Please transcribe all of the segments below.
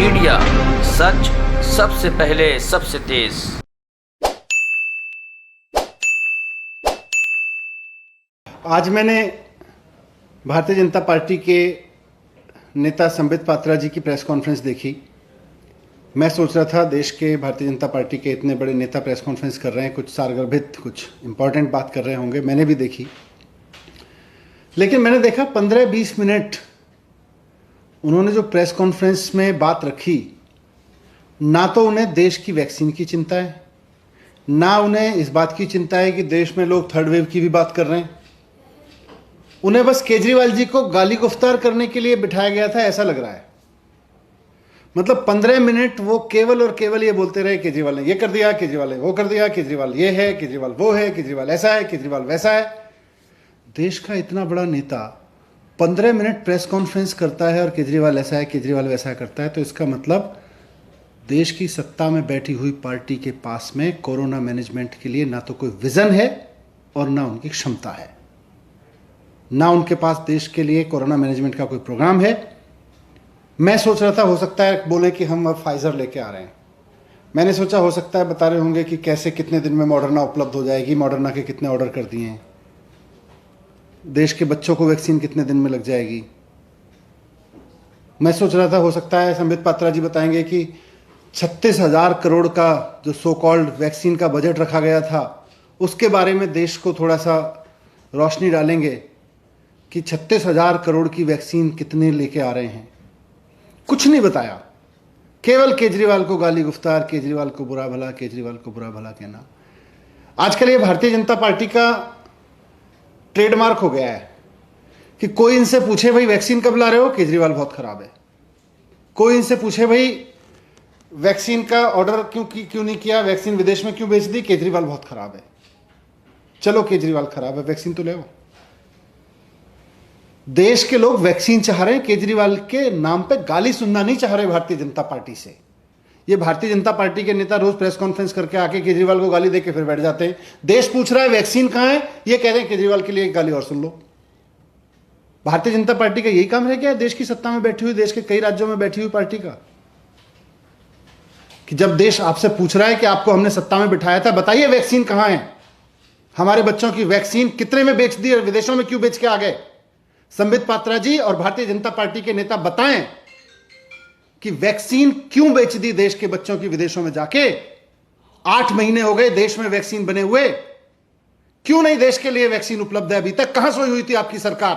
Media, सच सबसे पहले सबसे तेज। आज मैंने भारतीय जनता पार्टी के नेता संबित पात्रा जी की प्रेस कॉन्फ्रेंस देखी। मैं सोच रहा था देश के भारतीय जनता पार्टी के इतने बड़े नेता प्रेस कॉन्फ्रेंस कर रहे हैं, कुछ सारगर्भित कुछ इंपॉर्टेंट बात कर रहे होंगे, मैंने भी देखी। लेकिन मैंने देखा 15-20 मिनट उन्होंने जो प्रेस कॉन्फ्रेंस में बात रखी, ना तो उन्हें देश की वैक्सीन की चिंता है, ना उन्हें इस बात की चिंता है कि देश में लोग थर्ड वेव की भी बात कर रहे हैं। उन्हें बस केजरीवाल जी को गाली गुफ्तार करने के लिए बिठाया गया था, ऐसा लग रहा है। मतलब 15 मिनट वो केवल और केवल ये बोलते रहे, केजरीवाल ने ये कर दिया, केजरीवाल ने वो कर दिया, केजरीवाल ये है, केजरीवाल वो है, केजरीवाल ऐसा है, केजरीवाल वैसा है। देश का इतना बड़ा नेता 15 मिनट प्रेस कॉन्फ्रेंस करता है और केजरीवाल ऐसा है, केजरीवाल वैसा है करता है, तो इसका मतलब देश की सत्ता में बैठी हुई पार्टी के पास में कोरोना मैनेजमेंट के लिए ना तो कोई विजन है और ना उनकी क्षमता है। ना उनके पास देश के लिए कोरोना मैनेजमेंट का कोई प्रोग्राम है। मैं सोच रहा था हो सकता है बोले कि हम अब फाइजर लेके आ रहे हैं। मैंने सोचा हो सकता है बता रहे होंगे कि कैसे कितने दिन में मॉडर्ना उपलब्ध हो जाएगी, मॉडर्ना के कितने ऑर्डर कर दिए हैं, देश के बच्चों को वैक्सीन कितने दिन में लग जाएगी। मैं सोच रहा था हो सकता है संबित पात्रा जी बताएंगे कि 36,000 करोड़ का जो सो कॉल्ड वैक्सीन का बजट रखा गया था, उसके बारे में देश को थोड़ा सा रोशनी डालेंगे कि 36,000 करोड़ की वैक्सीन कितने लेके आ रहे हैं। कुछ नहीं बताया, केवल केजरीवाल को गाली गुफ्तार, केजरीवाल को बुरा भला, केजरीवाल को बुरा भला कहना। आजकल ये भारतीय जनता पार्टी का ट्रेडमार्क हो गया है कि कोई इनसे पूछे भाई वैक्सीन कब ला रहे हो, केजरीवाल बहुत खराब है। कोई इनसे पूछे भाई वैक्सीन का ऑर्डर क्यों नहीं किया, वैक्सीन विदेश में क्यों बेच दी, केजरीवाल बहुत खराब है। चलो केजरीवाल खराब है, वैक्सीन तो ले आओ। देश के लोग वैक्सीन चाह रहे हैं, केजरीवाल के नाम पे गाली सुनना नहीं चाह रहे भारतीय जनता पार्टी से। ये भारतीय जनता पार्टी के नेता रोज प्रेस कॉन्फ्रेंस करके आके केजरीवाल को गाली देके फिर बैठ जाते हैं। देश पूछ रहा है वैक्सीन कहां है, ये कह रहे हैं केजरीवाल के लिए एक गाली और सुन लो। भारतीय जनता पार्टी का यही काम रह गया है देश की सत्ता में बैठी हुई, देश के कई राज्यों में बैठी हुई पार्टी का, कि जब देश आपसे पूछ रहा है कि आपको हमने सत्ता में बिठाया था, बताइए वैक्सीन कहां है, हमारे बच्चों की वैक्सीन कितने में बेच दी और विदेशों में क्यों बेच के आ गए। संबित पात्रा जी और भारतीय जनता पार्टी के नेता बताएं कि वैक्सीन क्यों बेच दी देश के बच्चों की विदेशों में जाके। 8 महीने हो गए देश में वैक्सीन बने हुए, क्यों नहीं देश के लिए वैक्सीन उपलब्ध है अभी तक। कहां सोई हुई थी आपकी सरकार।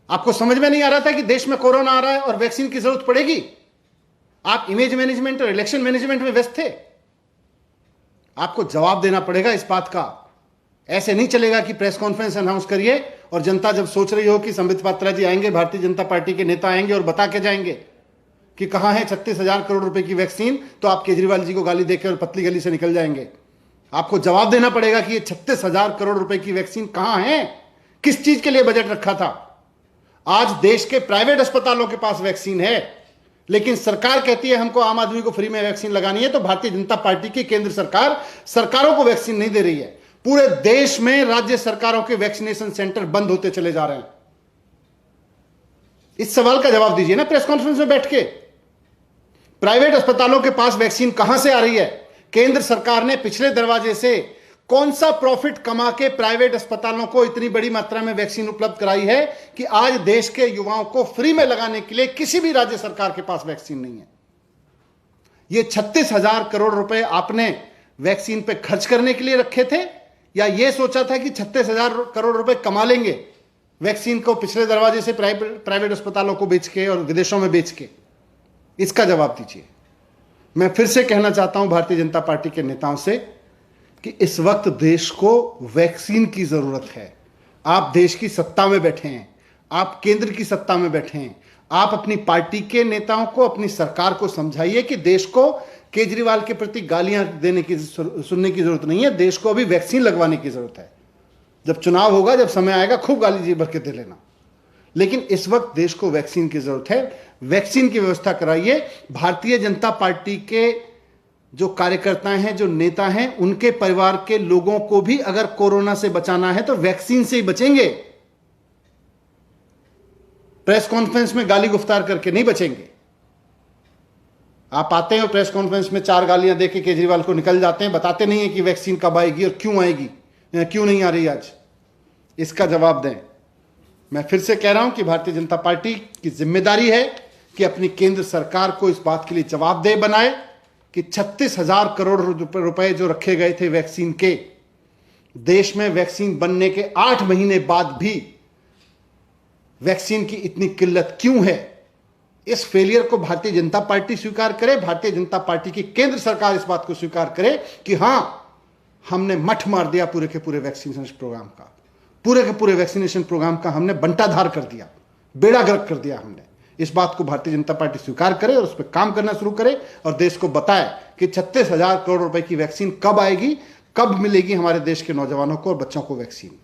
आपको समझ में नहीं आ रहा था कि देश में कोरोना आ रहा है और वैक्सीन की जरूरत पड़ेगी। आप इमेज मैनेजमेंट और इलेक्शन मैनेजमेंट में व्यस्त थे। आपको जवाब देना पड़ेगा इस बात का। ऐसे नहीं चलेगा कि प्रेस कॉन्फ्रेंस अनाउंस करिए और जनता जब सोच रही हो कि संबित पात्रा जी आएंगे, भारतीय जनता पार्टी के नेता आएंगे और बता के जाएंगे कि कहां है 36,000 करोड़ रुपए की वैक्सीन, तो आप केजरीवाल जी को गाली देकर और पतली गली से निकल जाएंगे। आपको जवाब देना पड़ेगा कि ये 36,000 करोड़ रुपए की वैक्सीन कहां है, किस चीज के लिए बजट रखा था। आज देश के प्राइवेट अस्पतालों के पास वैक्सीन है, लेकिन सरकार कहती है हमको आम आदमी को फ्री में वैक्सीन लगानी है, तो भारतीय जनता पार्टी की केंद्र सरकार सरकारों को वैक्सीन नहीं दे रही है। पूरे देश में राज्य सरकारों के वैक्सीनेशन सेंटर बंद होते चले जा रहे हैं। इस सवाल का जवाब दीजिए ना प्रेस कॉन्फ्रेंस में बैठ के। प्राइवेट अस्पतालों के पास वैक्सीन कहां से आ रही है। केंद्र सरकार ने पिछले दरवाजे से कौन सा प्रॉफिट कमा के प्राइवेट अस्पतालों को इतनी बड़ी मात्रा में वैक्सीन उपलब्ध कराई है कि आज देश के युवाओं को फ्री में लगाने के लिए किसी भी राज्य सरकार के पास वैक्सीन नहीं है। ये 36,000 करोड़ रुपए आपने वैक्सीन पे खर्च करने के लिए रखे थे, या ये सोचा था कि 36,000 करोड़ रुपए कमा लेंगे वैक्सीन को पिछले दरवाजे से प्राइवेट अस्पतालों को बेच के और विदेशों में बेच के। इसका जवाब दीजिए। मैं फिर से कहना चाहता हूं भारतीय जनता पार्टी के नेताओं से कि इस वक्त देश को वैक्सीन की जरूरत है। आप देश की सत्ता में बैठे हैं, आप केंद्र की सत्ता में बैठे हैं। आप अपनी पार्टी के नेताओं को, अपनी सरकार को समझाइए कि देश को केजरीवाल के प्रति गालियां देने की सुनने की जरूरत नहीं है, देश को अभी वैक्सीन लगवाने की जरूरत है। जब चुनाव होगा, जब समय आएगा, खूब गाली जी भर के दे लेना, लेकिन इस वक्त देश को वैक्सीन की जरूरत है। वैक्सीन की व्यवस्था कराइए। भारतीय जनता पार्टी के जो कार्यकर्ता हैं, जो नेता हैं, उनके परिवार के लोगों को भी अगर कोरोना से बचाना है तो वैक्सीन से ही बचेंगे। प्रेस कॉन्फ्रेंस में गाली गुफ्तार करके नहीं बचेंगे। आप आते हैं और प्रेस कॉन्फ्रेंस में 4 गालियां देके केजरीवाल को निकल जाते हैं, बताते नहीं है कि वैक्सीन कब आएगी और क्यों आएगी, क्यों नहीं आ रही आज। इसका जवाब दें। मैं फिर से कह रहा हूं कि भारतीय जनता पार्टी की जिम्मेदारी है कि अपनी केंद्र सरकार को इस बात के लिए जवाबदेह बनाए कि 36,000 करोड़ रुपए जो रखे गए थे वैक्सीन के, देश में वैक्सीन बनने के 8 महीने बाद भी वैक्सीन की इतनी किल्लत क्यों है। इस फेलियर को भारतीय जनता पार्टी स्वीकार करे, भारतीय जनता पार्टी की केंद्र सरकार इस बात को स्वीकार करे कि हां, हमने मठ मार दिया पूरे के पूरे वैक्सीनेशन प्रोग्राम का, पूरे के पूरे वैक्सीनेशन प्रोग्राम का हमने बंटाधार कर दिया, बेड़ा गर्क कर दिया हमने। इस बात को भारतीय जनता पार्टी स्वीकार करे और उस पर काम करना शुरू करे और देश को बताए कि 36,000 करोड़ रुपए की वैक्सीन कब आएगी, कब मिलेगी हमारे देश के नौजवानों को और बच्चों को वैक्सीन।